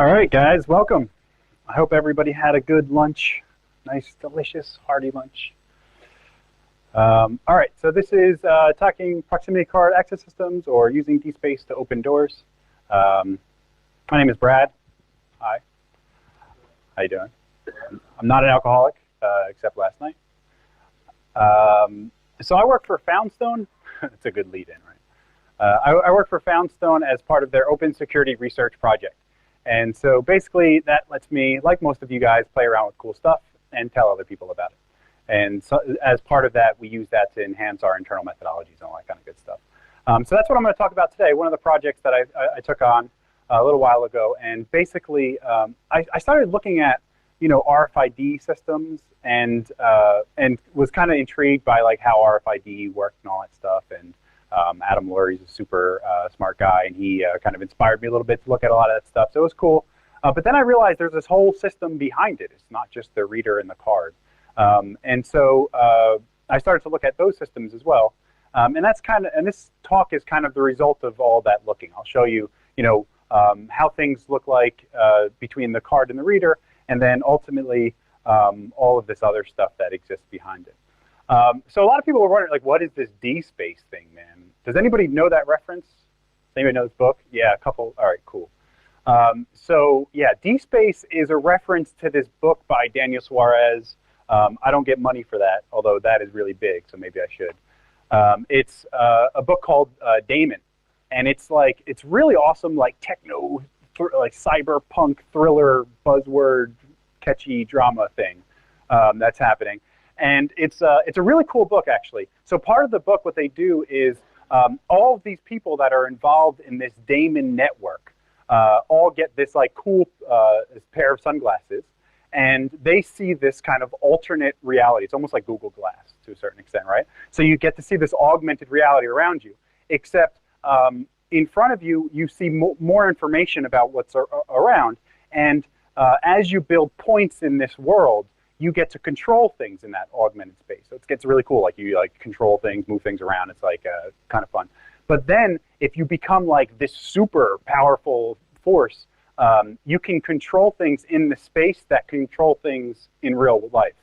All right, guys, welcome. I hope everybody had a good lunch. Nice, delicious, hearty lunch. All right, so this is talking proximity card access systems or using DSpace to open doors. My name is Brad. Hi. How you doing? I'm not an alcoholic, except last night. So I work for Foundstone. It's a good lead-in, right? I work for Foundstone as part of their open security research project. And so basically that lets me, like most of you guys, play around with cool stuff and tell other people about it. And so as part of that, we use that to enhance our internal methodologies and all that kind of good stuff. So that's what I'm going to talk about today. One of the projects that I took on a little while ago, and basically I started looking at RFID systems and was kind of intrigued by like how RFID worked and all that stuff. And Adam Lurie's a super smart guy, and he kind of inspired me a little bit to look at a lot of that stuff. So it was cool. But then I realized there's this whole system behind it. It's not just the reader and the card. And so I started to look at those systems as well. And that's and this talk is kind of the result of all that looking. I'll show you, how things look like between the card and the reader, and then ultimately all of this other stuff that exists behind it. So a lot of people were wondering, like, what is this DSpace thing, man? Does anybody know that reference? Does anybody know this book? Yeah, a couple. All right, cool. So yeah, DSpace is a reference to this book by Daniel Suarez. I don't get money for that, although that is really big, so maybe I should. It's a book called Daemon, and it's really awesome, like techno, like cyberpunk thriller buzzword catchy drama thing that's happening. And it's a really cool book, actually. So part of the book, what they do is all of these people that are involved in this Daemon network all get this like cool this pair of sunglasses, and they see this kind of alternate reality. It's almost like Google Glass to a certain extent, right? So you get to see this augmented reality around you, except in front of you, you see more information about what's around. And as you build points in this world, you get to control things in that augmented space. So it gets really cool. Like you control things, move things around. It's like kind of fun. But then if you become like this super powerful force, you can control things in the space that control things in real life.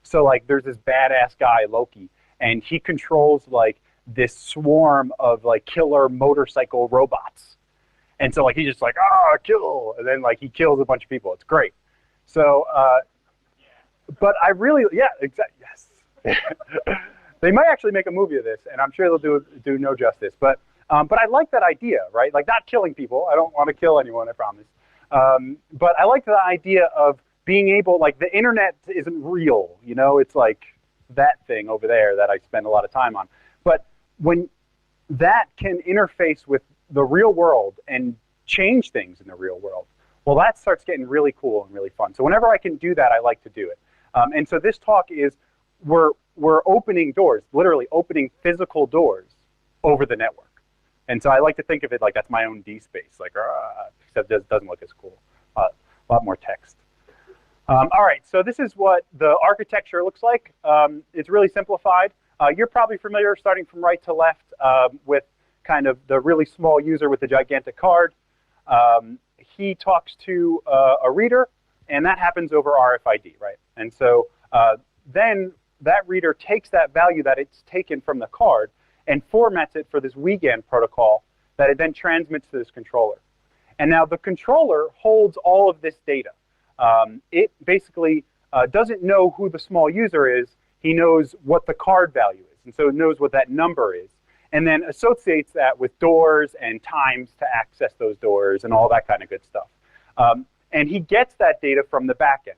So like there's this badass guy, Loki, and he controls like this swarm of like killer motorcycle robots. And so like he's just like, kill, and then like he kills a bunch of people. It's great. So but I really, yeah, exactly, yes. They might actually make a movie of this, and I'm sure they'll do no justice. But I like that idea, right? Like not killing people. I don't want to kill anyone, I promise. But I like the idea of being able, like the internet isn't real, it's like that thing over there that I spend a lot of time on. But when that can interface with the real world and change things in the real world, well, that starts getting really cool and really fun. So whenever I can do that, I like to do it. And so this talk is, we're opening doors, literally opening physical doors over the network. And so I like to think of it like that's my own DSpace, like, except it doesn't look as cool. A lot more text. All right, so this is what the architecture looks like. It's really simplified. You're probably familiar, starting from right to left, with kind of the really small user with the gigantic card. He talks to a reader, and that happens over RFID, right? And so then that reader takes that value that it's taken from the card and formats it for this WeGAN protocol that it then transmits to this controller. And now the controller holds all of this data. It basically doesn't know who the small user is. He knows what the card value is, and so it knows what that number is, and then associates that with doors and times to access those doors and all that kind of good stuff. And he gets that data from the back end.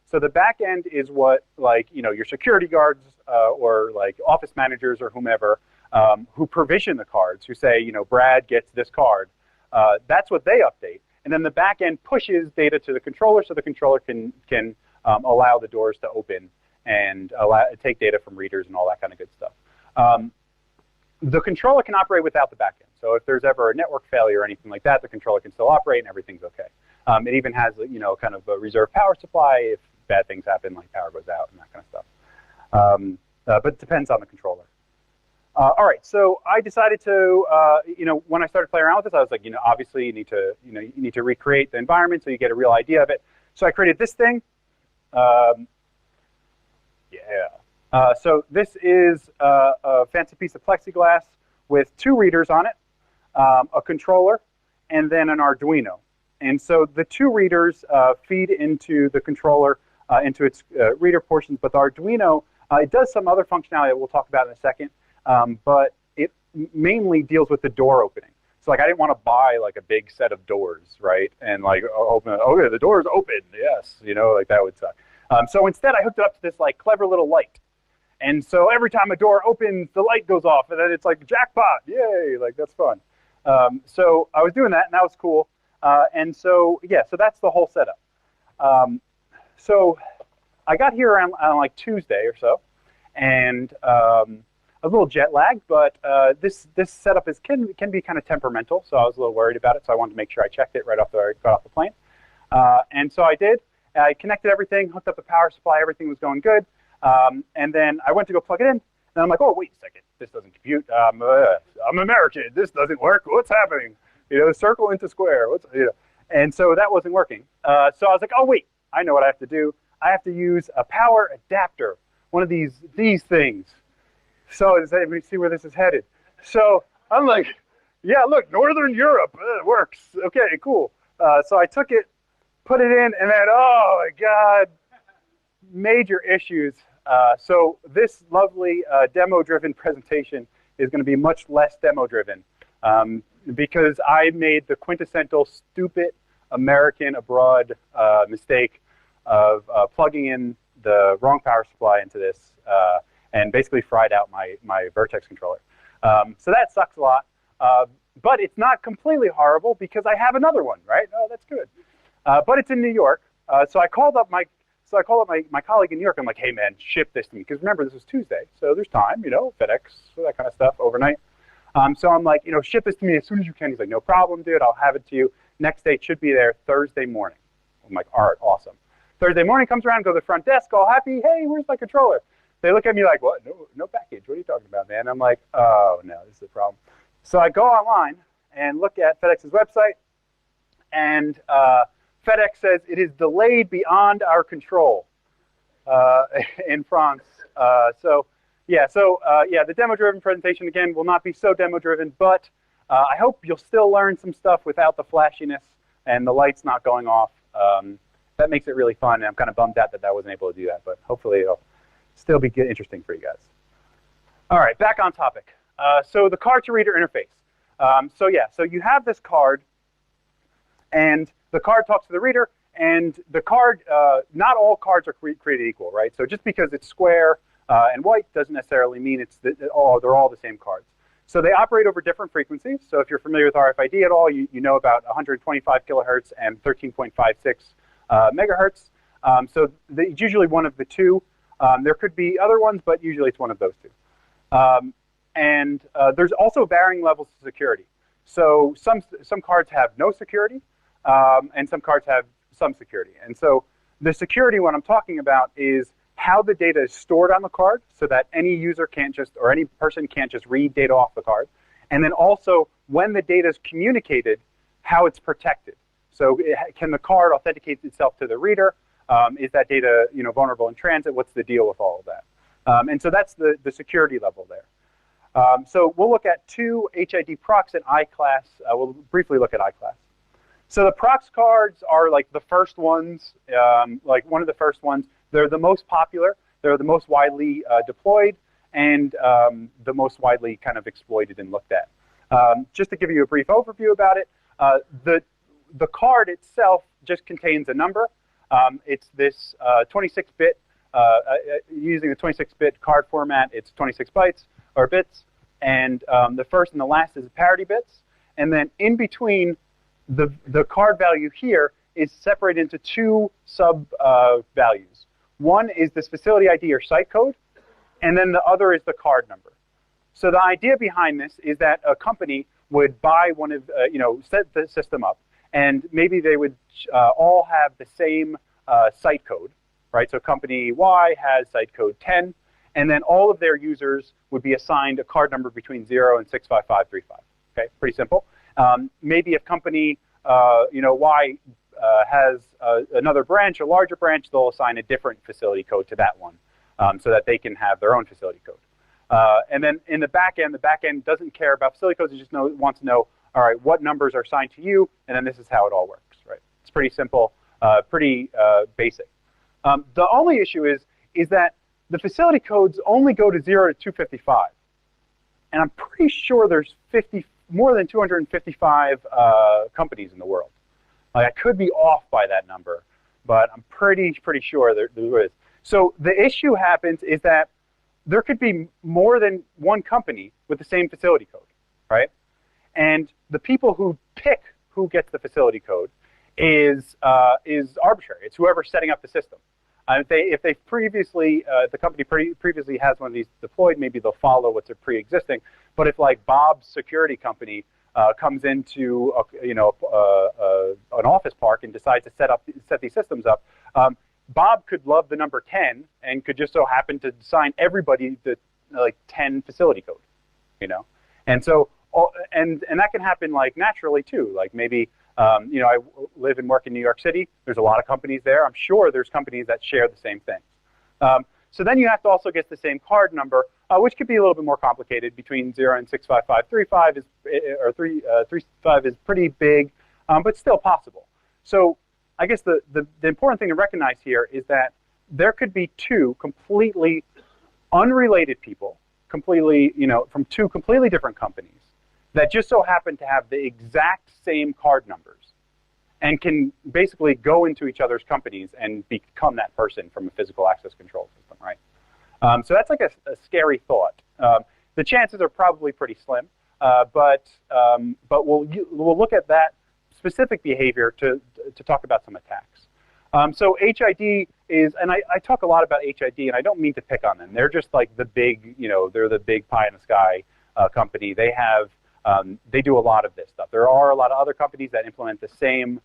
So the back end is what, like, your security guards or like office managers or whomever who provision the cards, who say, Brad gets this card. That's what they update. And then the back end pushes data to the controller, so the controller can allow the doors to open and take data from readers and all that kind of good stuff. The controller can operate without the back end. So if there's ever a network failure or anything like that, the controller can still operate and everything's okay. It even has, kind of a reserve power supply if bad things happen, like power goes out and that kind of stuff. But it depends on the controller. All right, so I decided to, when I started playing around with this, I was like, obviously you need to recreate the environment so you get a real idea of it. So I created this thing. Um, yeah. So this is a fancy piece of plexiglass with 2 readers on it, a controller, and then an Arduino. And so the 2 readers feed into the controller, into its reader portions, but the Arduino, it does some other functionality that we'll talk about in a second, but it mainly deals with the door opening. So like I didn't want to buy like a big set of doors, right? And like open it, okay, the door's open, yes, like that would suck. So instead I hooked it up to this like clever little light. And so every time a door opens, the light goes off, and then it's like jackpot, yay, like that's fun. So I was doing that, and that was cool. And so yeah, so that's the whole setup. So I got here around like Tuesday or so, and I was a little jet lagged, but this setup can be kind of temperamental, so I was a little worried about it. So I wanted to make sure I checked it right off got off the plane, and so I did. I connected everything, hooked up the power supply, everything was going good. And then I went to go plug it in, and I'm like, oh, wait a second, this doesn't compute. I'm American, this doesn't work. What's happening? Circle into square. And so that wasn't working. So I was like, oh, wait, I know what I have to do. I have to use a power adapter, one of these things. So let me see where this is headed. So I'm like, yeah, look, Northern Europe, it works. Okay, cool. So I took it, put it in, and then, oh my God, major issues. So this lovely demo-driven presentation is going to be much less demo-driven because I made the quintessential stupid American abroad mistake of plugging in the wrong power supply into this and basically fried out my Vertex controller. So that sucks a lot. But it's not completely horrible because I have another one, right? Oh, that's good. But it's in New York. So I called up my colleague in New York. I'm like, hey, man, ship this to me. Because remember, this was Tuesday, so there's time, FedEx, that kind of stuff overnight. So I'm like, ship this to me as soon as you can. He's like, no problem, dude. I'll have it to you. Next day, it should be there Thursday morning. I'm like, all right, awesome. Thursday morning comes around, go to the front desk, all happy. Hey, where's my controller? They look at me like, what? No package. What are you talking about, man? I'm like, oh, no, this is a problem. So I go online and look at FedEx's website, and FedEx says it is delayed beyond our control in France. The demo-driven presentation, again, will not be so demo-driven, but I hope you'll still learn some stuff without the flashiness and the lights not going off. That makes it really fun, and I'm kind of bummed out that I wasn't able to do that, but hopefully it'll still be interesting for you guys. All right, back on topic. So the card-to-reader interface. So you have this card, and the card talks to the reader, and the card, not all cards are created equal, right? So just because it's square and white doesn't necessarily mean they're all the same cards. So they operate over different frequencies. So if you're familiar with RFID at all, you know about 125 kilohertz and 13.56 megahertz. So it's usually one of the two. There could be other ones, but usually it's one of those two. There's also varying levels of security. So some cards have no security, and some cards have some security. And so the security, what I'm talking about, is how the data is stored on the card so that any user can't just, or any person can't just read data off the card. And then also, when the data is communicated, how it's protected. So can the card authenticate itself to the reader? Is that data vulnerable in transit? What's the deal with all of that? And so that's the security level there. So we'll look at 2 HID procs and iClass. We'll briefly look at iClass. So the procs cards are like the first ones, like one of the first ones. They're the most popular. They're the most widely deployed and the most widely kind of exploited and looked at. Just to give you a brief overview about it, the card itself just contains a number. It's this 26-bit, using the 26-bit card format, it's 26 bytes or bits. And the first and the last is parity bits. And then in between, the card value here is separated into 2 sub values. One is this facility ID or site code, and then the other is the card number. So the idea behind this is that a company would buy one of, set the system up, and maybe they would all have the same site code, right? So company Y has site code 10, and then all of their users would be assigned a card number between 0 and 65535. Okay, pretty simple. Maybe if company Y has another branch, a larger branch, they'll assign a different facility code to that one, so that they can have their own facility code. And then in the back end doesn't care about facility codes. It just wants to know, all right, what numbers are assigned to you, and then this is how it all works. Right? It's pretty simple, pretty basic. The only issue is that the facility codes only go to 0 to 255, and I'm pretty sure there's more than 255 companies in the world. I could be off by that number, but I'm pretty sure there is. So the issue happens is that there could be more than one company with the same facility code, right? And the people who pick who gets the facility code is arbitrary. It's whoever's setting up the system. If they previously, the company previously has one of these deployed, maybe they'll follow what's pre-existing. But if like Bob's security company comes into an office park and decides to set these systems up, Bob could love the number 10 and could just so happen to assign everybody the 10 facility code, and so and that can happen like naturally too. Like maybe I live and work in New York City. There's a lot of companies there. I'm sure there's companies that share the same thing. So then you have to also get the same card number, which could be a little bit more complicated. Between 0 and 65535 or 335 is pretty big, but still possible. So I guess the important thing to recognize here is that there could be two completely unrelated people, completely from two completely different companies, that just so happen to have the exact same card numbers and can basically go into each other's companies and become that person from a physical access control system, right? So that's like a scary thought. The chances are probably pretty slim, but we'll look at that specific behavior to talk about some attacks. So HID is, and I talk a lot about HID, and I don't mean to pick on them. They're just like the big, they're the big pie in the sky company. They have, they do a lot of this stuff. There are a lot of other companies that implement the same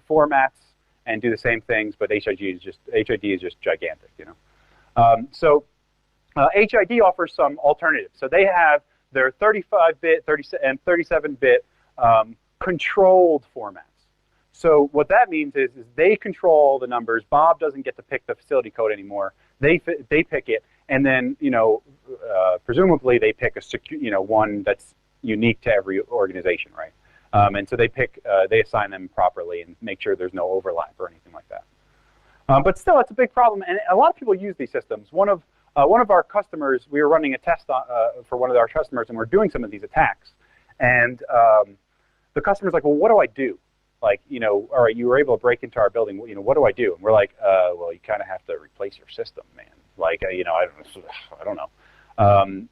formats and do the same things, but HID is just gigantic, So HID offers some alternatives. So they have their 35-bit, and 37-bit controlled formats. So what that means is they control the numbers. Bob doesn't get to pick the facility code anymore. They pick it, and then presumably they pick a one that's unique to every organization, right? And so they assign them properly and make sure there's no overlap or anything like that. But still, it's a big problem, and a lot of people use these systems. One of our customers, we were running a test for one of our customers, and we're doing some of these attacks, and the customer's like, well, what do I do? Like, all right, you were able to break into our building. What do I do? And we're like, well, you kind of have to replace your system, man. Like, I don't know.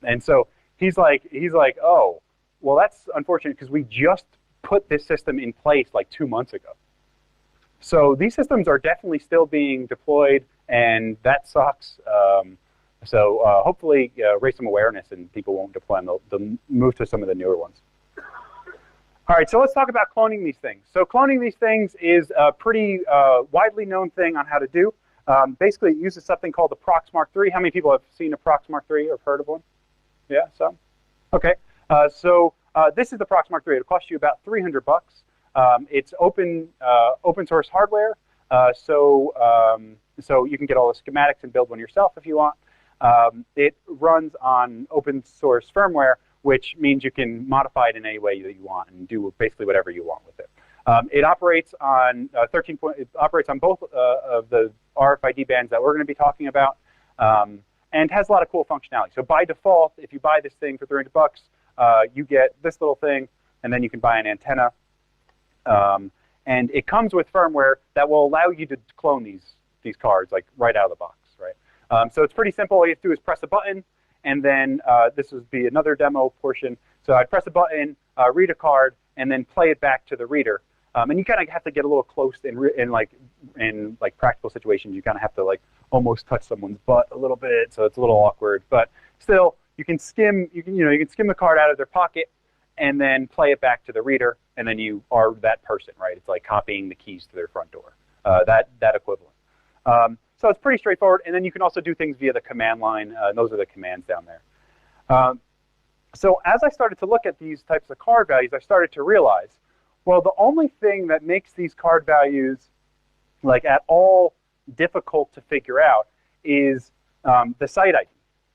And so he's like, oh, well, that's unfortunate because we just put this system in place like 2 months ago. So these systems are definitely still being deployed, and that sucks. So hopefully raise some awareness and people won't deploy them. They'll move to some of the newer ones. All right, so let's talk about cloning these things. So cloning these things is a pretty widely known thing on how to do. Basically, it uses something called the Proxmark 3. How many people have seen a Proxmark 3 or heard of one? Yeah, some? Okay. So this is the Proxmark 3. It'll cost you about $300. It's open source hardware, so you can get all the schematics and build one yourself if you want. It runs on open source firmware, which means you can modify it in any way that you want and do basically whatever you want with it. It operates on it operates on both of the RFID bands that we're going to be talking about, and has a lot of cool functionality. So by default, if you buy this thing for $300, you get this little thing, and then you can buy an antenna. And it comes with firmware that will allow you to clone these cards like right out of the box, right? So it's pretty simple. All you have to do is press a button, and then this would be another demo portion. So I'd press a button, read a card, and then play it back to the reader. And you kind of have to get a little close in practical situations. You kind of have to like almost touch someone's butt a little bit, so it's a little awkward. But still, you can skim the card out of their pocket, and then play it back to the reader, and then you are that person, right? It's like copying the keys to their front door, that equivalent. So it's pretty straightforward. And then you can also do things via the command line. And those are the commands down there. So as I started to look at these types of card values, I started to realize, well, the only thing that makes these card values like at all difficult to figure out is the site ID,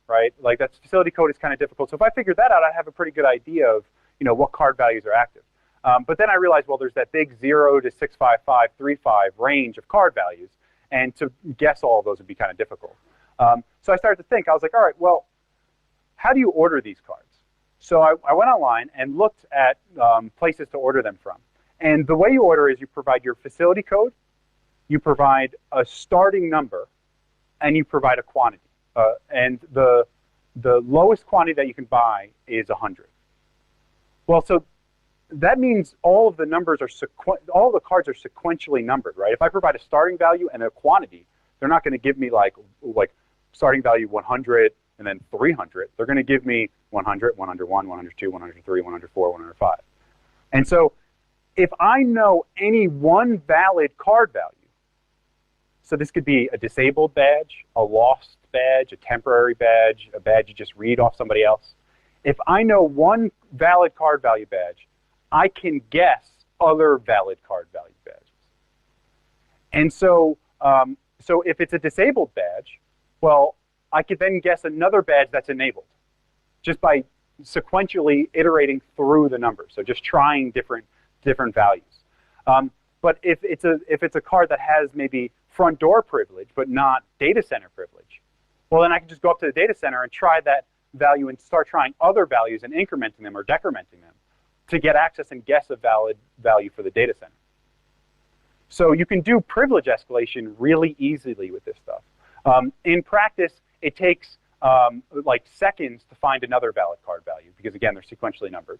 right? Like that facility code is kind of difficult. So if I figured that out, I have a pretty good idea of what card values are active. But then I realized, well, there's that big 0 to 65535 range of card values, and to guess all of those would be kind of difficult. So I started to think, I was like, all right, well, how do you order these cards? So I went online and looked at places to order them from. And the way you order is you provide your facility code, you provide a starting number, and you provide a quantity. And the lowest quantity that you can buy is 100. Well, so that means all of the numbers are all the cards are sequentially numbered, right? If I provide a starting value and a quantity, they're not going to give me like starting value 100 and then 300. They're going to give me 100, 101, 102, 103, 104, 105. And so if I know any one valid card value, so this could be a disabled badge, a lost badge, a temporary badge, a badge you just read off somebody else. If I know one valid card value badge, I can guess other valid card value badges. And so, so if it's a disabled badge, well, I could then guess another badge that's enabled just by sequentially iterating through the numbers. So just trying different values. But if it's a card that has maybe front door privilege but not data center privilege, well, then I can just go up to the data center and try that value and start trying other values and incrementing them or decrementing them to get access and guess a valid value for the data center. So you can do privilege escalation really easily with this stuff. In practice, it takes like seconds to find another valid card value because, again, they're sequentially numbered.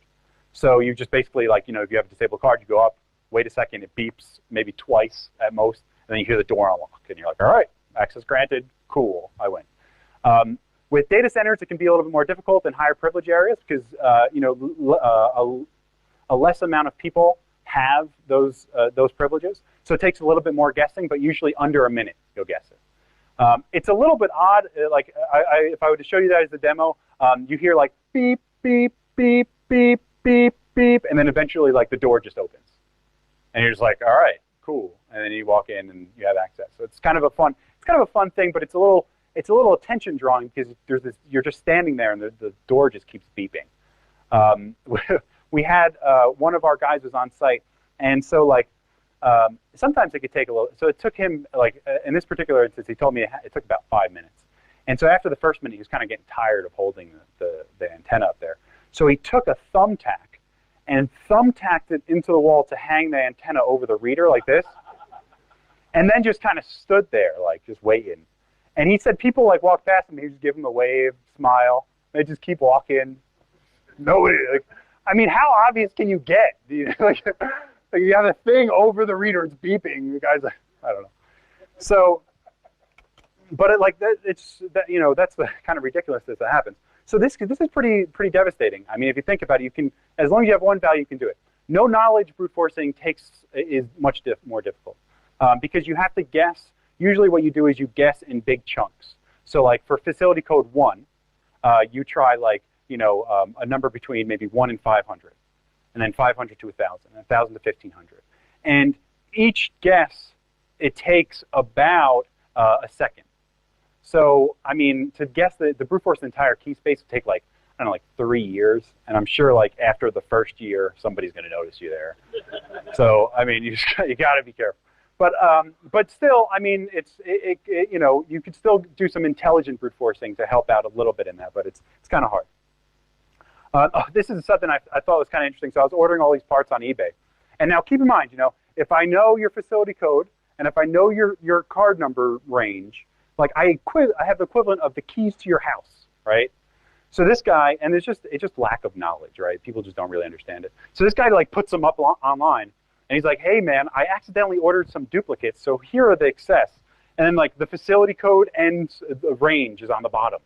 So you just basically, like, if you have a disabled card, you go up, wait a second, it beeps maybe twice at most, and then you hear the door unlock, and you're like, all right, access granted, cool, I win. With data centers, it can be a little bit more difficult in higher privilege areas because a less amount of people have those privileges. So it takes a little bit more guessing, but usually under a minute you'll guess it. It's a little bit odd. Like if I were to show you that as a demo, you hear like beep, beep, beep, beep, beep, beep, and then eventually like the door just opens, and you're just like, all right, cool, and then you walk in and you have access. So it's kind of a fun thing, but it's a little attention drawing because you're just standing there and the door just keeps beeping. We had one of our guys was on site, and so like sometimes it could take a little. So it took him like in this particular instance, he told me it took about 5 minutes. And so after the first minute, he was kind of getting tired of holding the antenna up there. So he took a thumbtack and thumbtacked it into the wall to hang the antenna over the reader like this, and then just kind of stood there like just waiting. And he said people like walk past him, he just give them a wave, smile. They just keep walking. Nobody like. I mean, how obvious can you get? Like you have a thing over the reader, it's beeping. The guy's like, I don't know. So, but that's the kind of ridiculousness that happens. So this is pretty devastating. I mean, if you think about it, you can, as long as you have one value, you can do it. No knowledge brute forcing is much more difficult because you have to guess. Usually, what you do is you guess in big chunks. So, like for facility code 1, you try like a number between maybe 1 and 500, and then 500 to 1,000, 1,000 to 1,500. And each guess, it takes about a second. So, I mean, to guess the brute force the entire key space would take like, I don't know, like 3 years. And I'm sure like after the first year, somebody's going to notice you there. So, I mean, you got to be careful. But still, I mean, you could still do some intelligent brute forcing to help out a little bit in that, but it's kind of hard. This is something I thought was kind of interesting. So I was ordering all these parts on eBay. And now keep in mind, if I know your facility code and if I know your card number range, like I have the equivalent of the keys to your house, right? So this guy, and it's just lack of knowledge, right? People just don't really understand it. So this guy like puts them up online, and he's like, hey man, I accidentally ordered some duplicates, so here are the excess. And then like the facility code and the range is on the bottom.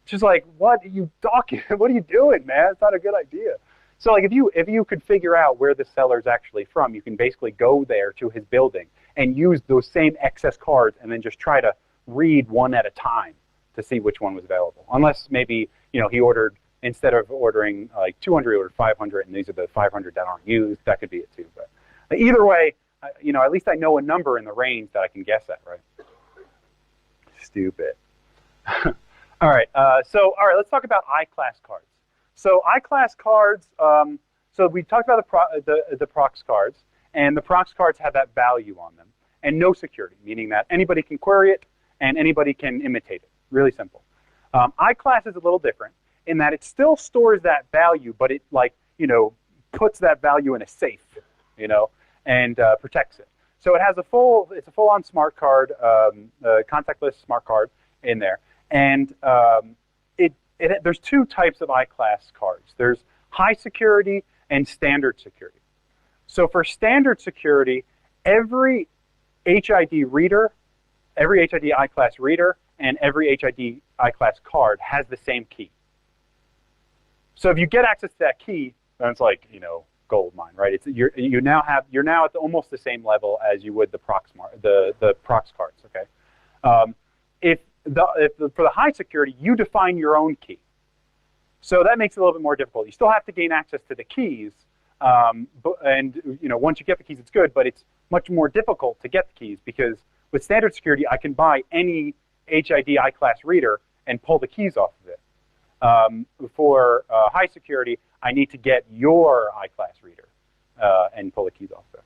Just like, what are you talking? What are you doing, man? It's not a good idea. So like if you could figure out where the seller's actually from, you can basically go there to his building and use those same excess cards and then just try to read one at a time to see which one was available. Unless maybe, he ordered, instead of ordering like 200, he ordered 500, and these are the 500 that aren't used. That could be it too. But either way, at least I know a number in the range that I can guess at, right? Stupid. All right, let's talk about I-class cards. So I-class cards, so we talked about the prox cards, and the prox cards have that value on them, and no security, meaning that anybody can query it and anybody can imitate it. Really simple. I-class is a little different in that it still stores that value, but it puts that value in a safe, and protects it. So it has it's a full-on smart card, contactless smart card in there, and there's two types of I-class cards. There's high security and standard security. So for standard security, every HID reader, every HID I-class reader, and every HID I-class card has the same key. So if you get access to that key, then it's like, gold mine, right? You're now at almost the same level as you would the prox cards. Okay. For the high security, you define your own key. So that makes it a little bit more difficult. You still have to gain access to the keys, once you get the keys, it's good, but it's much more difficult to get the keys because with standard security, I can buy any HID I-class reader and pull the keys off of it. For high security, I need to get your I-class reader and pull the keys off of it.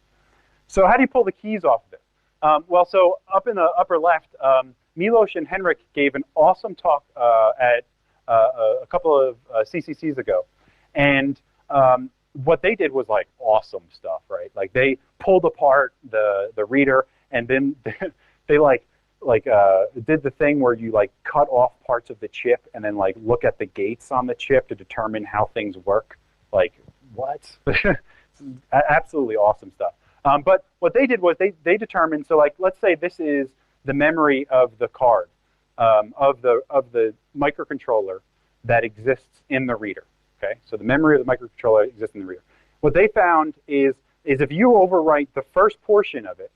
So how do you pull the keys off of it? So up in the upper left, Milos and Henrik gave an awesome talk at a couple of CCCs ago, and what they did was like awesome stuff, right? Like they pulled apart the reader, and then they did the thing where you like cut off parts of the chip and then like look at the gates on the chip to determine how things work. Like what? Absolutely awesome stuff. But what they did was they determined, so like let's say this is the memory of the card, of the microcontroller that exists in the reader. Okay, so the memory of the microcontroller exists in the reader. What they found is if you overwrite the first portion of it,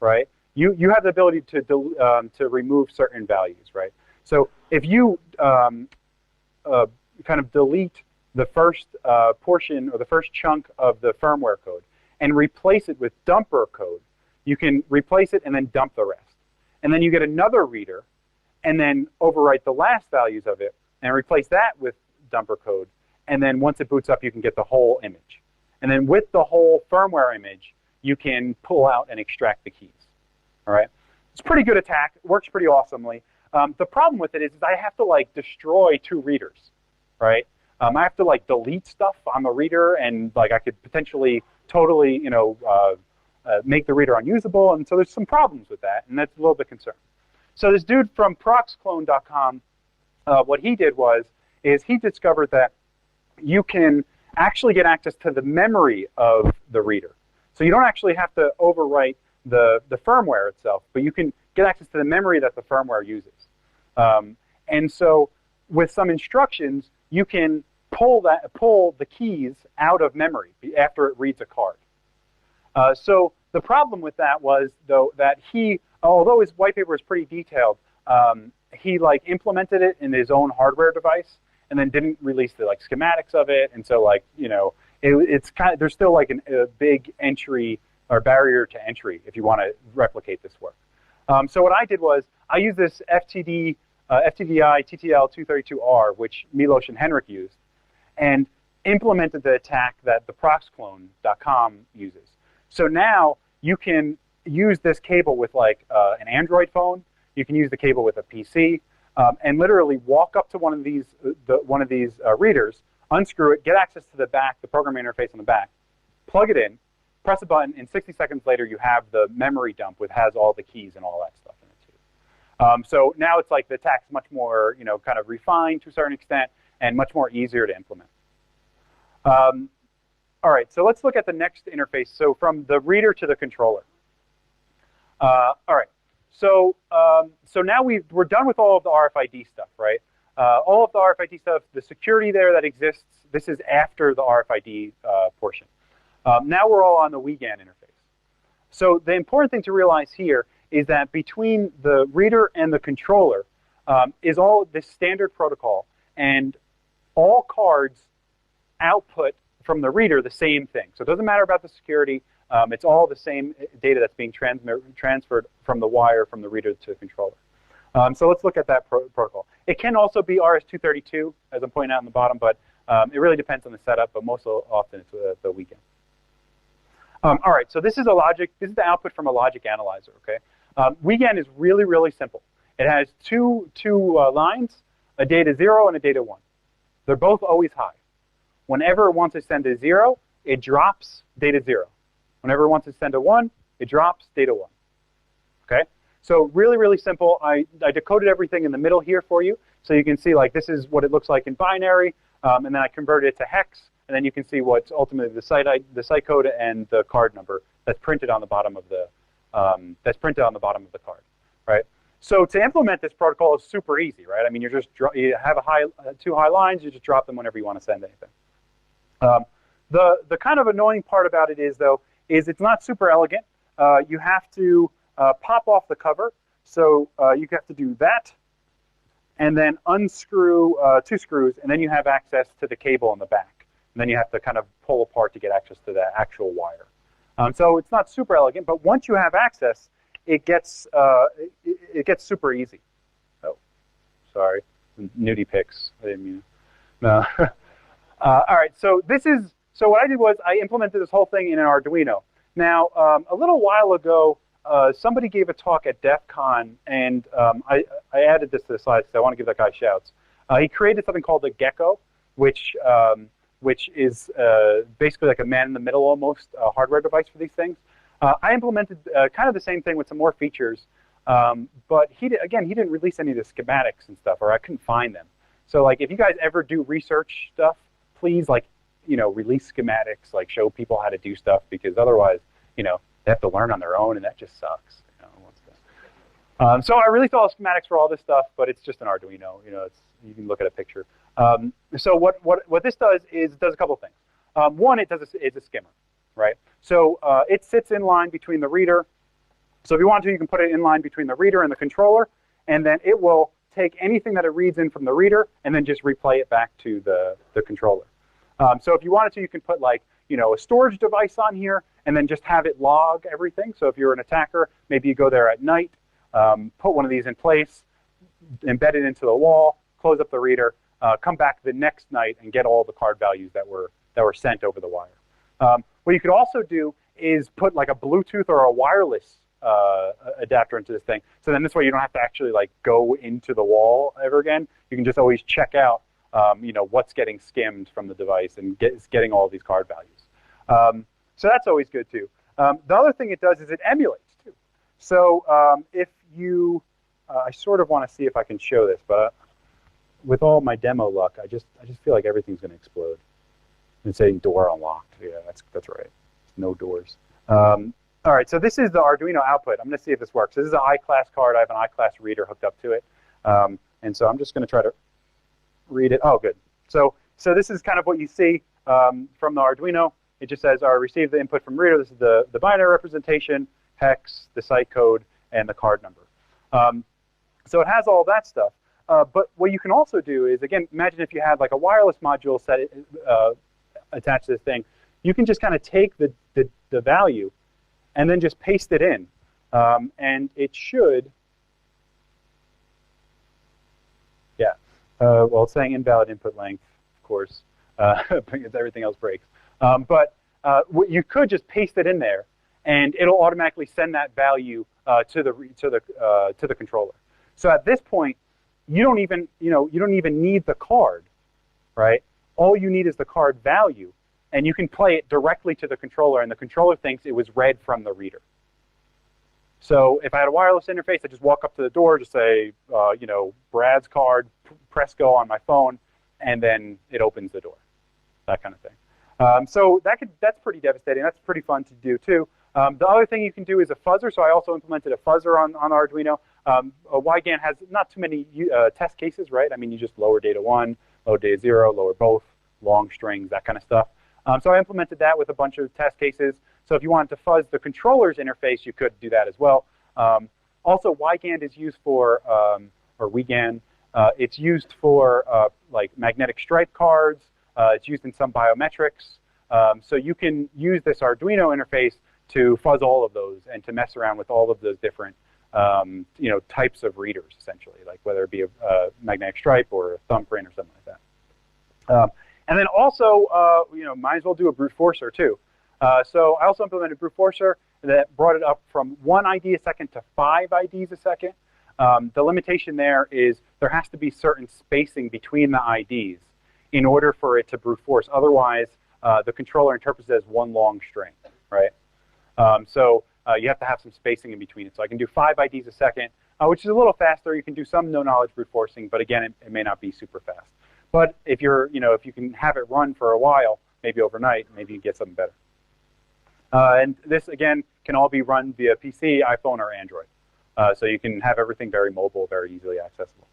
right, you have the ability to remove certain values, right? So if you kind of delete the first portion or the first chunk of the firmware code and replace it with dumper code, you can replace it and then dump the rest. And then you get another reader and then overwrite the last values of it and replace that with dumper code. And then once it boots up, you can get the whole image. And then with the whole firmware image, you can pull out and extract the keys. All right, it's a pretty good attack. It works pretty awesomely. The problem with it is I have to like destroy two readers, right? I have to like delete stuff on the reader, and like I could potentially totally, make the reader unusable. And so there's some problems with that, and that's a little bit concerning. So this dude from proxclone.com, what he did is he discovered that you can actually get access to the memory of the reader. So you don't actually have to overwrite the firmware itself, but you can get access to the memory that the firmware uses. And so with some instructions, you can pull the keys out of memory after it reads a card. So the problem with that was, though, that although his white paper is pretty detailed, he like implemented it in his own hardware device and then didn't release the like schematics of it. And so like, it's kind of, there's still like a big entry or barrier to entry if you want to replicate this work. So what I did was I used this FTDI TTL232R, which Milos and Henrik used, and implemented the attack that the proxclone.com uses. So now you can use this cable with like an Android phone. You can use the cable with a PC, and literally walk up to one of these readers, unscrew it, get access to the back, the programming interface on the back, plug it in, press a button, and 60 seconds later you have the memory dump which has all the keys and all that stuff in it too. So now it's like the attack's much more, kind of refined to a certain extent and much more easier to implement. All right, so let's look at the next interface. So from the reader to the controller. All right, so now we're done with all of the RFID stuff, right? All of the RFID stuff, the security there that exists, this is after the RFID portion. Now we're all on the WeGAN interface. So the important thing to realize here is that between the reader and the controller is all this standard protocol, and all cards output from the reader the same thing. So it doesn't matter about the security. It's all the same data that's being transferred from the wire from the reader to the controller. So let's look at that protocol. It can also be RS-232, as I'm pointing out in the bottom, but it really depends on the setup, but most often it's the weekend. All right, so this is the output from a logic analyzer, okay? Weekend is really, really simple. It has two lines, a data 0 and a data 1. They're both always high. Whenever it wants to send a 0, it drops data 0. Whenever it wants to send a 1, it drops data 1. Okay? So really, really simple. I decoded everything in the middle here for you. So you can see, like, this is what it looks like in binary, and then I converted it to hex, and then you can see what's ultimately the site code and the card number that's printed on the bottom of the card, right? So to implement this protocol is super easy, right? I mean, you have two high lines, you just drop them whenever you want to send anything. The kind of annoying part about it is, though, is it's not super elegant. You have to pop off the cover, so you have to do that, and then unscrew 2 screws, and then you have access to the cable in the back. And then you have to kind of pull apart to get access to the actual wire. So it's not super elegant, but once you have access, it gets super easy. Oh, sorry, nudie pics. I didn't mean. No. All right, so what I did was I implemented this whole thing in an Arduino. Now, a little while ago, somebody gave a talk at DEF CON, and I added this to the slides because I want to give that guy shouts. He created something called the Gecko, which is basically like a man-in-the-middle almost hardware device for these things. I implemented kind of the same thing with some more features, but he didn't release any of the schematics and stuff, or I couldn't find them. So like, if you guys ever do research stuff, please, like, release schematics, like show people how to do stuff, because otherwise, they have to learn on their own, and that just sucks. So I released all the schematics for all this stuff, but it's just an Arduino. You can look at a picture. So what this does is it does a couple of things. One, it's a skimmer, right? So it sits in line between the reader. So if you want to, you can put it in line between the reader and the controller, and then it will take anything that it reads in from the reader and then just replay it back to the controller. So if you wanted to, you can put, like, a storage device on here and then just have it log everything. So if you're an attacker, maybe you go there at night, put one of these in place, embed it into the wall, close up the reader, come back the next night and get all the card values that were sent over the wire. What you could also do is put like a Bluetooth or a wireless adapter into this thing. So then this way you don't have to actually like go into the wall ever again. You can just always check out what's getting skimmed from the device and getting all these card values. So that's always good too. The other thing it does is it emulates too. So if you, I sort of want to see if I can show this, but with all my demo luck, I just feel like everything's going to explode. It's saying door unlocked. Yeah, that's right. No doors. All right, so this is the Arduino output. I'm going to see if this works. This is an iClass card. I have an iClass reader hooked up to it, and so I'm just going to try to read it. Oh, good. So this is kind of what you see from the Arduino. It just says, receive the input from reader. This is the binary representation, hex, the site code, and the card number. So it has all that stuff. But what you can also do is, again, imagine if you had like a wireless module attached to this thing. You can just kind of take the value and then just paste it in. And it should, yeah. Well, it's saying invalid input length, of course, because everything else breaks. But you could just paste it in there, and it'll automatically send that value to the controller. So at this point, you don't even need the card, right? All you need is the card value, and you can play it directly to the controller, and the controller thinks it was read from the reader. So if I had a wireless interface, I just walk up to the door, just say, Brad's card, press go on my phone, and then it opens the door, that kind of thing. So that's pretty devastating. That's pretty fun to do too. The other thing you can do is a fuzzer. So I also implemented a fuzzer on Arduino. Wygant has not too many test cases, right? I mean, you just lower data 1, lower data 0, lower both, long strings, that kind of stuff. So I implemented that with a bunch of test cases. So if you wanted to fuzz the controller's interface, you could do that as well. Also, Wigand is used for, or Wiegand, it's used for like magnetic stripe cards. It's used in some biometrics. So you can use this Arduino interface to fuzz all of those and to mess around with all of those different types of readers, essentially, like whether it be a magnetic stripe or a thumbprint or something like that. And then also, might as well do a brute forcer too. So I also implemented brute forcer that brought it up from 1 ID a second to 5 IDs a second. The limitation there is there has to be certain spacing between the IDs in order for it to brute force. Otherwise, the controller interprets it as one long string, right? So you have to have some spacing in between it. So I can do 5 IDs a second, which is a little faster. You can do some no-knowledge brute forcing, but again, it may not be super fast. But if if you can have it run for a while, maybe overnight, maybe you get something better. And this, again, can all be run via PC, iPhone, or Android. So you can have everything very mobile, very easily accessible.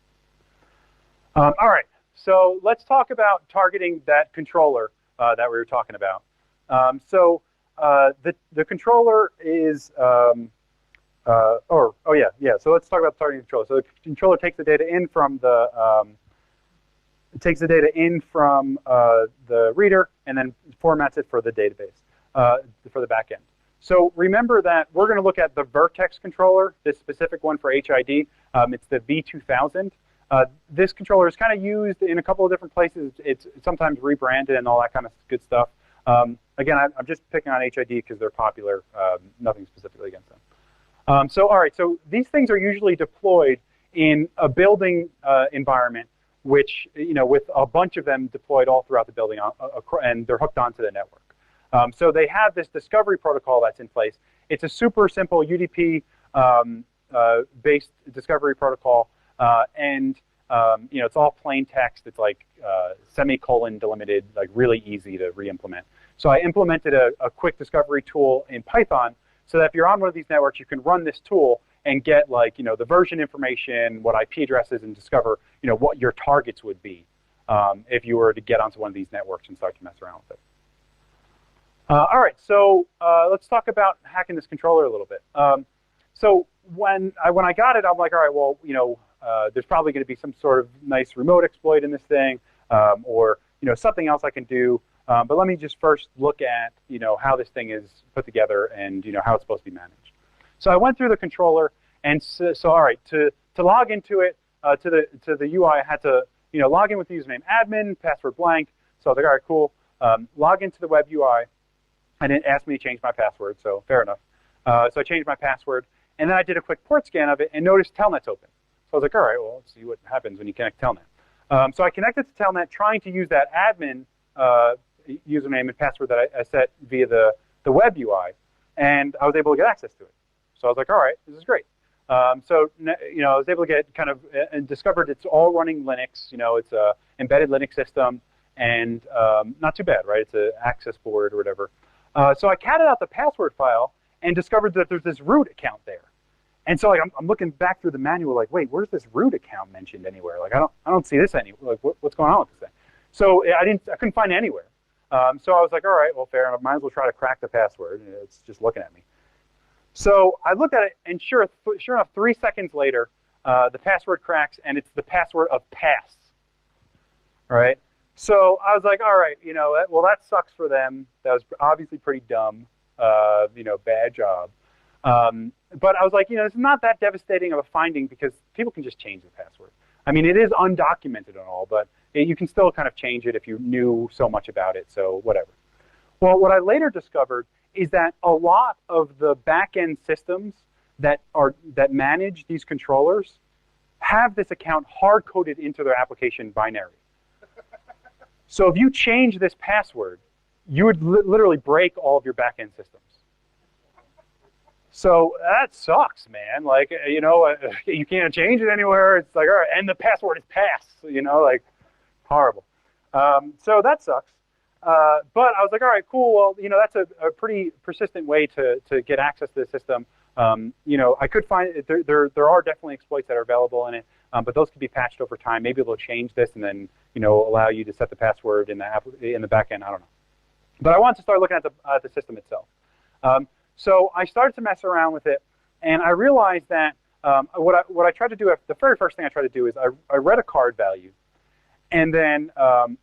All right, so let's talk about targeting that controller that we were talking about. So the controller is, so let's talk about targeting the controller. So the controller takes the data in from the the reader and then formats it for the database, for the backend. So remember that we're going to look at the Vertex controller, this specific one for HID. It's the V2000. This controller is kind of used in a couple of different places. It's sometimes rebranded and all that kind of good stuff. Again, I'm just picking on HID because they're popular, nothing specifically against them. All right, so these things are usually deployed in a building environment, which, with a bunch of them deployed all throughout the building, and they're hooked onto the network. So they have this discovery protocol that's in place. It's a super simple UDP-based discovery protocol, and it's all plain text. It's like semicolon delimited, like really easy to re-implement. So I implemented a quick discovery tool in Python so that if you're on one of these networks, you can run this tool and get the version information, what IP addresses, and discover what your targets would be if you were to get onto one of these networks and start to mess around with it. All right, so let's talk about hacking this controller a little bit. So when I got it, I'm like, all right, well, there's probably going to be some sort of nice remote exploit in this thing, or something else I can do. But let me just first look at how this thing is put together and how it's supposed to be managed. So I went through the controller, and so all right, to log into it, to the UI, I had to log in with the username admin, password blank. So I was like, all right, cool. Log into the web UI. And it asked me to change my password, so fair enough. So I changed my password, and then I did a quick port scan of it and noticed Telnet's open. So I was like, all right, well, let's see what happens when you connect Telnet. So I connected to Telnet trying to use that admin username and password that I set via the web UI, and I was able to get access to it. So I was like, all right, this is great. So I was able to get and discovered it's all running Linux. It's a embedded Linux system, and not too bad, right? It's an access board or whatever. So I catted out the password file and discovered that there's this root account there. And so I'm looking back through the manual, like, wait, where's this root account mentioned anywhere? Like, I don't see this anywhere. Like, what's going on with this thing? So I couldn't find it anywhere. So I was like, all right, well, fair enough. Might as well try to crack the password. It's just looking at me. So I looked at it, and sure enough, 3 seconds later, the password cracks, and it's the password of pass. All right. So I was like, all right, well, that sucks for them. That was obviously pretty dumb, bad job. But I was like, it's not that devastating of a finding because people can just change the password. I mean, it is undocumented and all, but you can still kind of change it if you knew so much about it, so whatever. Well, what I later discovered is that a lot of the back-end systems that manage these controllers have this account hard-coded into their application binary. So if you change this password, you would literally break all of your back-end systems. So that sucks, man. Like, you can't change it anywhere. It's like, all right, and the password is pass, like, horrible. So that sucks. But I was like, all right, cool. Well, that's a pretty persistent way to get access to the system. I could find there are definitely exploits that are available in it, but those could be patched over time. Maybe they'll change this and then allow you to set the password in the back end. I don't know. But I wanted to start looking at the system itself. So I started to mess around with it, and I realized that what I tried to do, the very first thing I tried to do is I read a card value, and then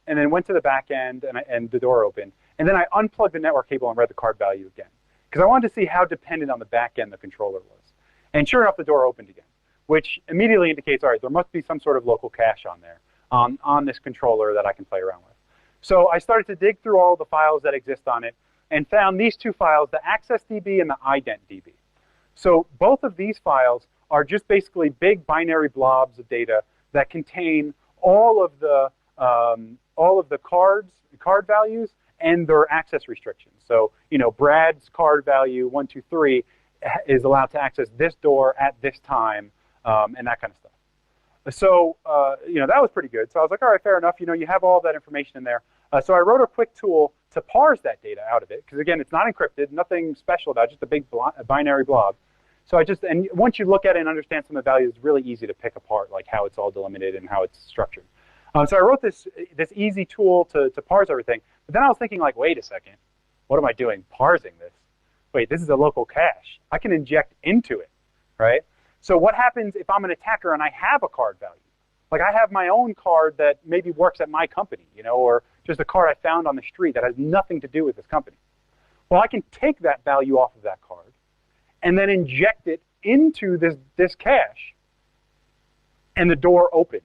went to the back end and the door opened, and then I unplugged the network cable and read the card value again, because I wanted to see how dependent on the back end the controller was. And sure enough, the door opened again, which immediately indicates, all right, there must be some sort of local cache on there, on this controller that I can play around with. So I started to dig through all the files that exist on it and found these two files, the AccessDB and the IdentDB. So both of these files are just basically big binary blobs of data that contain all of the card values and their access restrictions. So, you know, Brad's card value 123 is allowed to access this door at this time, and that kind of stuff. So, you know, that was pretty good. So I was like, all right, fair enough. You know, you have all that information in there. So I wrote a quick tool to parse that data out of it, because again, it's not encrypted, nothing special about it, just a big binary blob. So and once you look at it and understand some of the values, it's really easy to pick apart like how it's all delimited and how it's structured. So I wrote this easy tool to parse everything. But then I was thinking, like, wait a second, what am I doing parsing this? Wait, this is a local cache. I can inject into it, right? So what happens if I'm an attacker and I have a card value? Like, I have my own card that maybe works at my company, you know, or just a card I found on the street that has nothing to do with this company. Well, I can take that value off of that card and then inject it into this cache, and the door opens.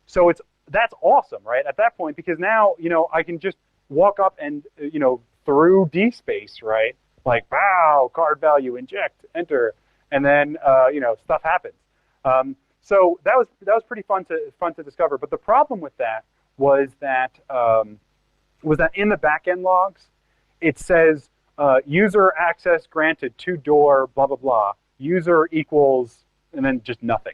So that's awesome, right? At that point, because now, you know, I can just walk up and, you know, through DSpace, right? Like, wow, card value, inject, enter, and then, you know, stuff happens. So that was pretty fun to discover. But the problem with that was that in the backend logs, it says user access granted to door blah blah blah, user equals, and then just nothing.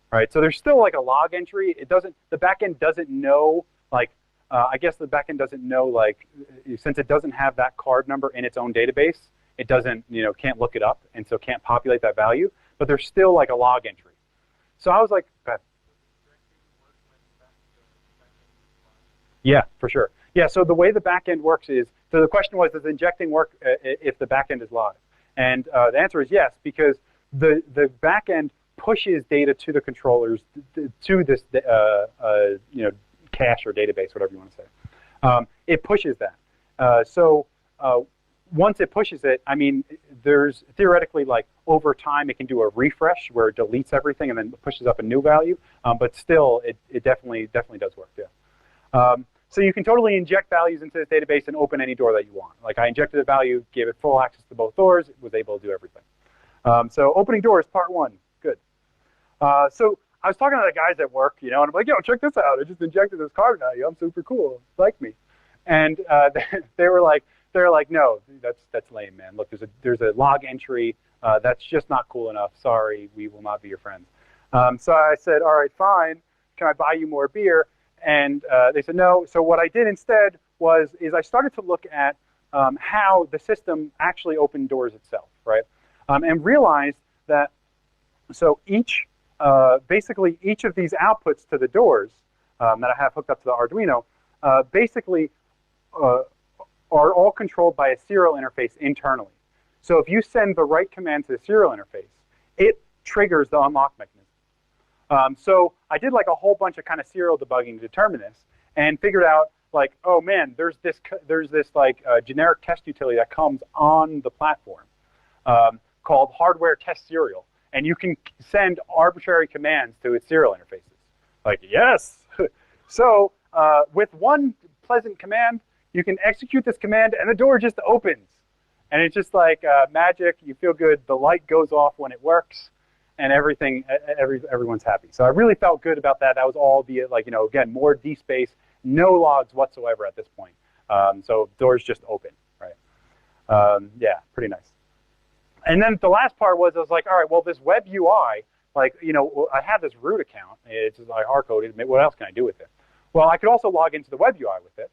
Right, so there's still like a log entry. The backend doesn't know, like, I guess the backend doesn't know, like, since it doesn't have that card number in its own database, it doesn't, you know, can't look it up, and so can't populate that value. But there's still like a log entry. So I was like, yeah, for sure. Yeah, so the way the backend works is, so the question was, does injecting work if the backend is live? And the answer is yes, because the backend pushes data to the controllers, to this you know, cache or database, whatever you want to say. It pushes that. So once it pushes it, I mean, there's theoretically, like, over time it can do a refresh where it deletes everything and then pushes up a new value. But still, it definitely does work. Yeah. So you can totally inject values into this database and open any door that you want. Like, I injected a value, gave it full access to both doors, it was able to do everything. So opening doors, part one. Good. So I was talking to the guys at work, you know, and I'm like, yo, check this out. I just injected this card value. I'm super cool. Like me. And they were like, no, that's lame, man. Look, there's a log entry. That's just not cool enough. Sorry, we will not be your friends. So I said, all right, fine. Can I buy you more beer? And they said no. So what I did instead is I started to look at how the system actually opened doors itself, right? And realized that so basically each of these outputs to the doors that I have hooked up to the Arduino basically are all controlled by a serial interface internally. So if you send the right command to the serial interface, it triggers the unlock mechanism. So I did like a whole bunch of kind of serial debugging to determine this, and figured out, like, oh man, there's this like generic test utility that comes on the platform called hardware test serial, and you can send arbitrary commands to its serial interfaces. Like, yes. So with one pleasant command, you can execute this command, and the door just opens, and it's just like magic. You feel good. The light goes off when it works. And everyone's happy. So I really felt good about that. That was all via, like, you know, again, more DSpace, no logs whatsoever at this point. So doors just open, right? Yeah, pretty nice. And then the last part was, I was like, all right, well, this web UI, like, you know, I have this root account. It's just like hard-coded. What else can I do with it? Well, I could also log into the web UI with it.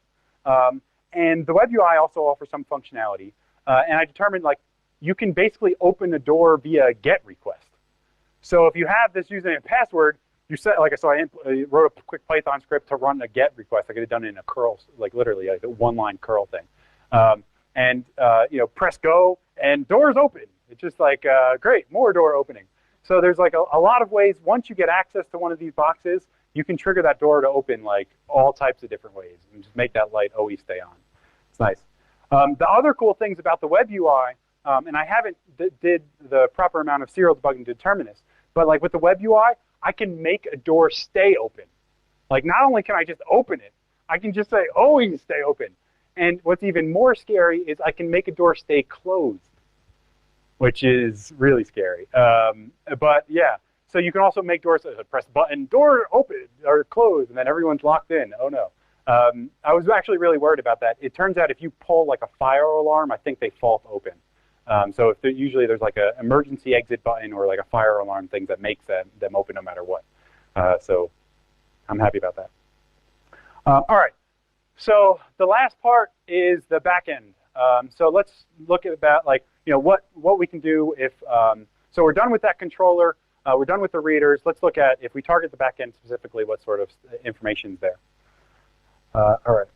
And the web UI also offers some functionality. And I determined, like, you can basically open a door via a GET request. So if you have this username and password, you set, like, so I wrote a quick Python script to run a GET request. I could have done it in a curl, like literally like a one-line curl thing. and press go, and doors open. It's just like, great, more door opening. So there's like a lot of ways. Once you get access to one of these boxes, you can trigger that door to open like all types of different ways and just make that light always stay on. It's nice. The other cool things about the web UI, and I haven't did the proper amount of serial debugging to determine this, but like with the web UI, I can make a door stay open. Like not only can I just open it, I can just say always stay open. And what's even more scary is I can make a door stay closed, which is really scary. But yeah, so you can also make doors, press button, door open or closed, and then everyone's locked in. Oh no. I was actually really worried about that. It turns out if you pull like a fire alarm, I think they fault open. So if usually there's like an emergency exit button or like a fire alarm thing that makes them open no matter what. So I'm happy about that. All right. So the last part is the back end. So let's look at about like what we can do if so we're done with that controller. We're done with the readers. Let's look at if we target the back end specifically, what sort of information is there. All right.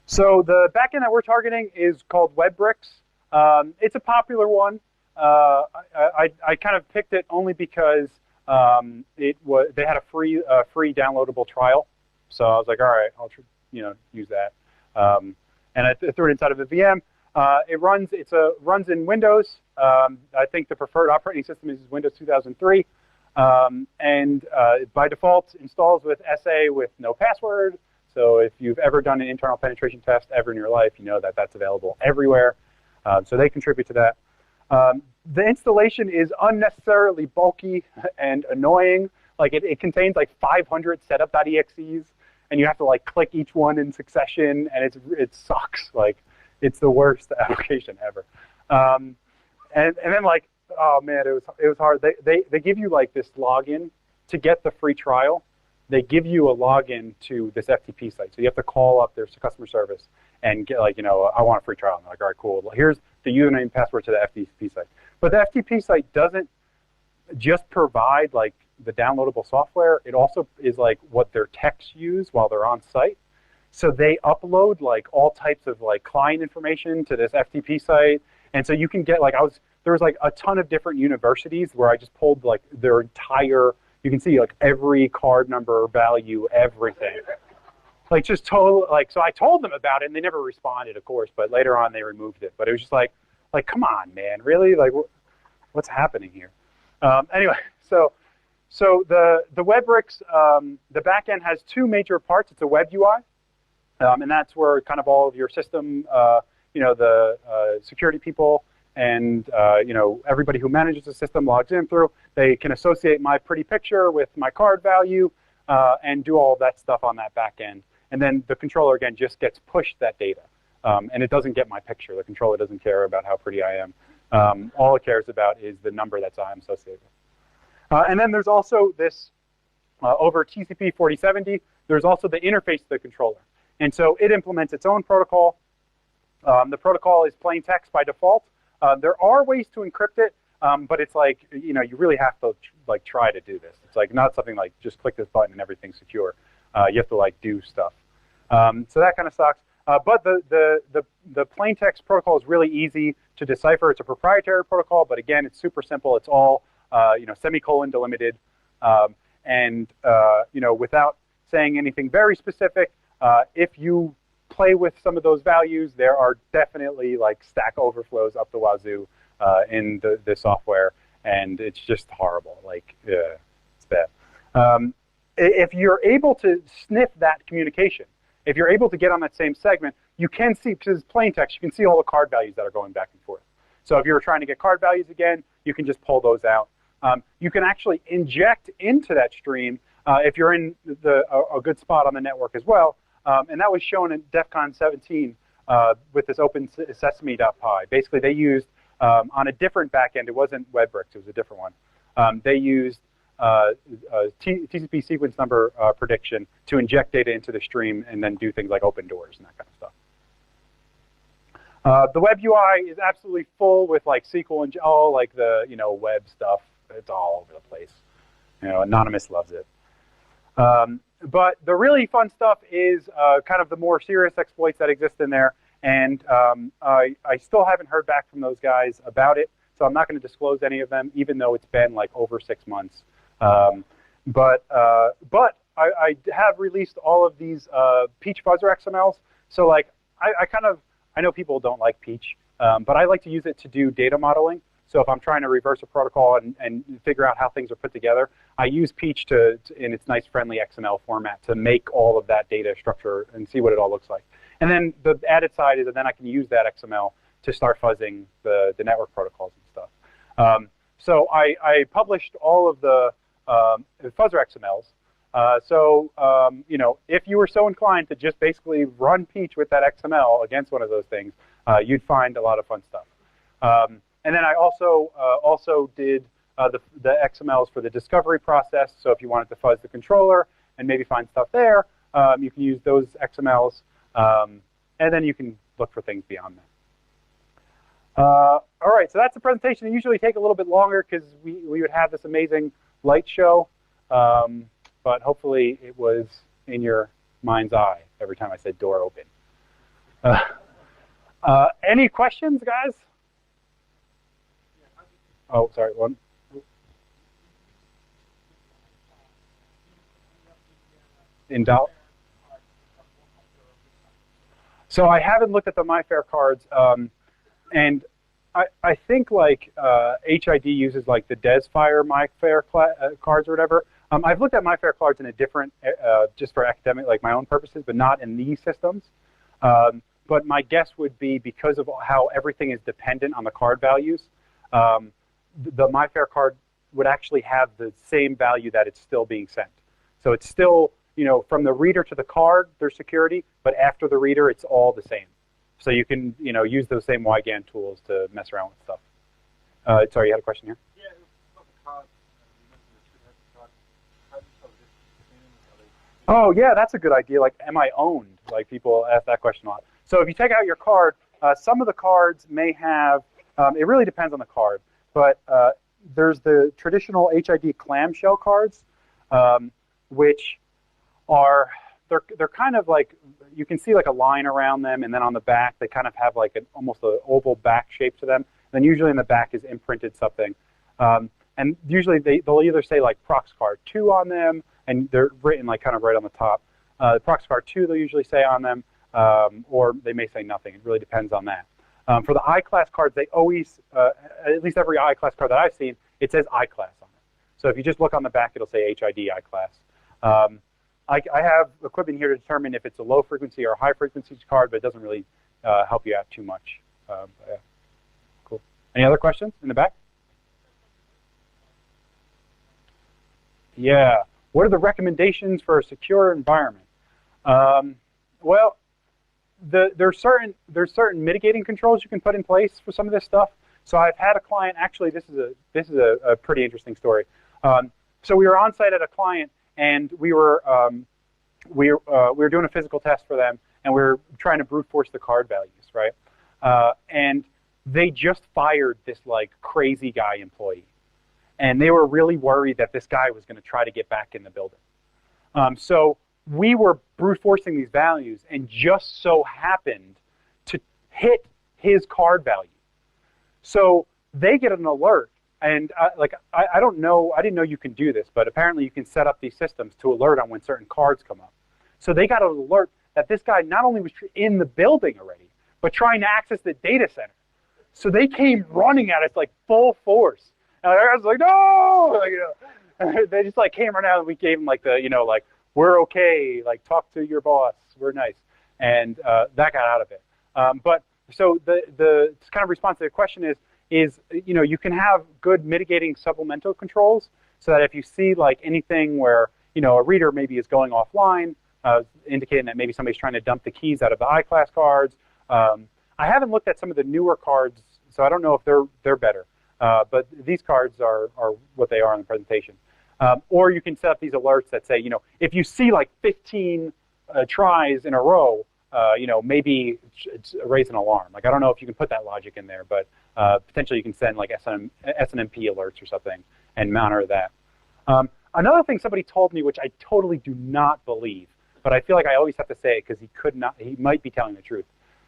So the backend that we're targeting is called WebBricks. It's a popular one. I kind of picked it only because they had a free downloadable trial. So I was like, all right, I'll use that. And I threw it inside of a VM. It runs in Windows. I think the preferred operating system is Windows 2003. And by default installs with SA with no password. So if you've ever done an internal penetration test ever in your life, you know that that's available everywhere. So they contribute to that. The installation is unnecessarily bulky and annoying. Like it contains like 500 setup.exes, and you have to like click each one in succession, and it sucks. Like it's the worst application ever. And then like, oh man, it was hard. They give you like this login to get the free trial. They give you a login to this FTP site, so you have to call up their customer service and get like, I want a free trial. And they're like, all right, cool. Well, here's the username and password to the FTP site. But the FTP site doesn't just provide like the downloadable software. It also is like what their techs use while they're on site. So they upload like all types of like client information to this FTP site, and so you can get like there was like a ton of different universities where I just pulled like their entire. You can see like every card number, value, everything. Like just total, like, so I told them about it and they never responded, of course, but later on they removed it. But it was just like come on, man, really? Like, what's happening here? Anyway, so the WebBricks, the backend has two major parts. It's a web UI, and that's where kind of all of your system, the security people and everybody who manages the system logs in through. They can associate my pretty picture with my card value and do all of that stuff on that back end. And then the controller, again, just gets pushed that data. And it doesn't get my picture. The controller doesn't care about how pretty I am. All it cares about is the number that I'm associated with. And then there's also this, over TCP 4070, there's also the interface to the controller. And so it implements its own protocol. The protocol is plain text by default. There are ways to encrypt it, but it's like, you really have to like try to do this. It's like not something like just click this button and everything's secure. You have to like do stuff. So that kind of sucks. But the plain text protocol is really easy to decipher. It's a proprietary protocol, but again, it's super simple. It's all semicolon delimited, and without saying anything very specific, if you play with some of those values, there are definitely like stack overflows up the wazoo in the software, and it's just horrible. Like, it's bad. If you're able to sniff that communication, if you're able to get on that same segment, you can see, because it's plain text, you can see all the card values that are going back and forth. So if you're trying to get card values again, you can just pull those out. You can actually inject into that stream if you're in a good spot on the network as well. And that was shown in DEF CON 17 with this open sesame.py. Basically, they used, on a different backend, it wasn't WebBricks, it was a different one. They used TCP sequence number prediction to inject data into the stream and then do things like open doors and that kind of stuff. The web UI is absolutely full with like SQL and all like the web stuff. It's all over the place. Anonymous loves it. But the really fun stuff is kind of the more serious exploits that exist in there. And I still haven't heard back from those guys about it, so I'm not going to disclose any of them, even though it's been like over 6 months. But I have released all of these Peach Fuzzer XMLs. So like I know people don't like Peach, but I like to use it to do data modeling. So if I'm trying to reverse a protocol and figure out how things are put together, I use Peach in its nice friendly XML format to make all of that data structure and see what it all looks like. And then the added side is that then I can use that XML to start fuzzing the network protocols and stuff. So I published all of the fuzzer XMLs. You know, if you were so inclined to just basically run Peach with that XML against one of those things, you'd find a lot of fun stuff. And then I also did the XMLs for the discovery process. So if you wanted to fuzz the controller and maybe find stuff there, you can use those XMLs, and then you can look for things beyond that. All right, so that's the presentation. It usually take a little bit longer because we would have this amazing light show, but hopefully it was in your mind's eye every time I said door open. Any questions, guys? Oh, sorry, one. In dollar? So I haven't looked at the MyFair cards, and I think like HID uses like the DesFire MyFair cards or whatever. I've looked at MyFair cards in a different, just for academic, like my own purposes, but not in these systems. But my guess would be because of how everything is dependent on the card values, the MyFair card would actually have the same value that it's still being sent. So it's still, you know, from the reader to the card, there's security, but after the reader, it's all the same. So you can, you know, use those same WIGAN tools to mess around with stuff. Sorry, you had a question here? Yeah, it was about the cards. Oh, yeah, that's a good idea. Like, am I owned? Like, people ask that question a lot. So if you take out your card, some of the cards may have, it really depends on the card, but there's the traditional HID clamshell cards, which are, they're kind of like, you can see like a line around them, and then on the back, they kind of have like almost an oval back shape to them. And then usually in the back is imprinted something. And usually they'll either say like ProxCard 2 on them, and they're written like kind of right on the top. ProxCard 2 they'll usually say on them, or they may say nothing. It really depends on that. For the I-class cards, they always, at least every I-class card that I've seen, it says I-class on it. So if you just look on the back, it'll say HID I-class. I have equipment here to determine if it's a low frequency or high frequency card, but it doesn't really help you out too much. Yeah. Cool. Any other questions in the back? Yeah. What are the recommendations for a secure environment? Well, there's certain mitigating controls you can put in place for some of this stuff. So I've had a client. Actually, this is a pretty interesting story. So we were on site at a client, and we were doing a physical test for them, and we were trying to brute force the card values, right? And they just fired this like crazy guy employee, and they were really worried that this guy was going to try to get back in the building. So we were brute forcing these values, and just so happened to hit his card value. So they get an alert. And I don't know, I didn't know you can do this, but apparently you can set up these systems to alert on when certain cards come up. So they got an alert that this guy not only was in the building already, but trying to access the data center. So they came running at us like full force. And I was like, no! Like, you know, they just like came running out, and we gave them like the, you know, like, we're okay, like talk to your boss, we're nice. And that got out of it. But so the kind of response to the question is, you know, you can have good mitigating supplemental controls so that if you see like anything where, you know, a reader maybe is going offline, indicating that maybe somebody's trying to dump the keys out of the I-class cards. I haven't looked at some of the newer cards, so I don't know if they're better. But these cards are what they are in the presentation. Or you can set up these alerts that say, you know, if you see like 15 tries in a row, you know, maybe it's raise an alarm. Like, I don't know if you can put that logic in there, but potentially you can send like SNMP alerts or something and monitor that. Another thing somebody told me, which I totally do not believe, but I feel like I always have to say it because he might be telling the truth.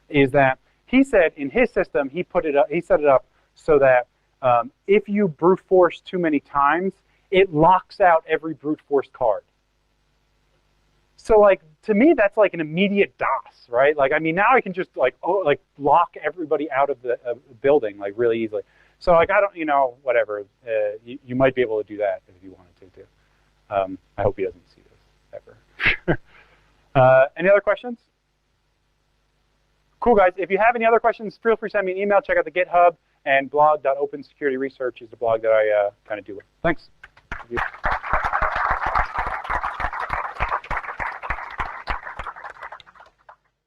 is that he said in his system he set it up so that if you brute force too many times, it locks out every brute force card. So like to me that's like an immediate DOS, right? Like I mean now I can just like lock everybody out of the building like really easily. So like I don't, you know, whatever. You might be able to do that if you wanted to too. I hope he doesn't see this ever. Any other questions? Cool, guys. If you have any other questions, feel free to send me an email. Check out the GitHub, and blog.opensecurityresearch is the blog that I kind of do with. Thanks. Thank you.